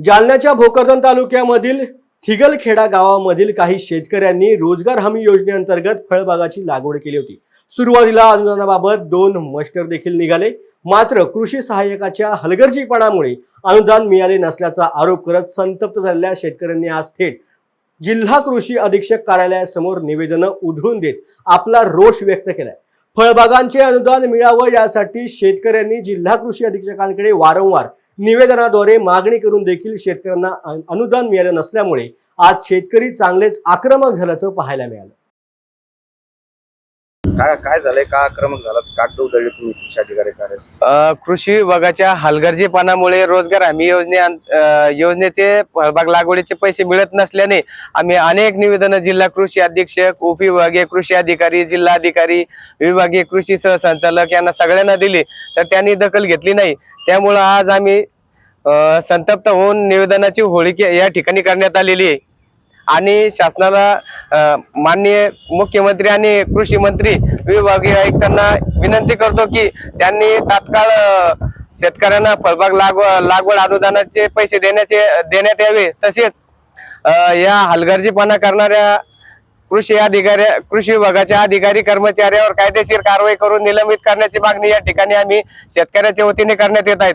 जालन्याच्या भोकरदन तालुक्यामधील थिगलखेडा गावामधील काही शेतकऱ्यांनी रोजगार हमी योजनेअंतर्गत फळबागाची लागवड केली होती। सुरुवातीला अनुदानाबाबत 2 मस्टर देखील निघाले, मात्र कृषी सहाय्यकाच्या हलगर्जीपणामुळे अनुदान मिळाले नसल्याचा आरोप करत संतप्त झालेल्या शेतकऱ्यांनी आज थेट जिल्हा कृषी अधीक्षक कार्यालयासमोर निवेदनं उधळून देत आपला रोष व्यक्त केलाय। फळबागांचे अनुदान मिळावं यासाठी शेतकऱ्यांनी जिल्हा कृषी अधीक्षकांकडे वारंवार निवेदनाद्वारे मागणी करून देखील शेतकऱ्यांना अनुदान मिळालं नसल्यामुळे आज शेतकरी चांगलेच आक्रमक झाल्याचं पाहायला मिळालं। काय काय झालंय, का आक्रमक झाला, कागद उधळले तुम्ही कृषी अधिकारी कृषी विभागाच्या हलगर्जीपणामुळे रोजगार हमी योजनेचे फळबाग लागवडीचे पैसे मिळत नसल्याने आम्ही अनेक निवेदन जिल्हा कृषी अधीक्षक, उपविभागीय कृषी अधिकारी, जिल्हा अधिकारी, विभागीय कृषी सहसंचालक यांना सगळ्यांना दिले, तर त्यांनी दखल घेतली नाही। त्यामुळे आज आम्ही संतप्त होऊन निवेदनाची होळी या ठिकाणी करण्यात आलेली आहे आणि शासनाला माननीय मुख्यमंत्री आणि कृषी मंत्री विभागीय आयुक्तांना विनंती करतो की त्यांनी तात्काळ शेतकऱ्यांना फळबाग लागवड अनुदानाचे पैसे देण्यात यावे। तसेच या हलगर्जीपणा करणाऱ्या कृषी विभागाच्या अधिकारी कर्मचाऱ्यावर कायदेशीर कारवाई करून निलंबित करण्याची मागणी या ठिकाणी आम्ही शेतकऱ्यांच्या वतीने करण्यात येत आहे।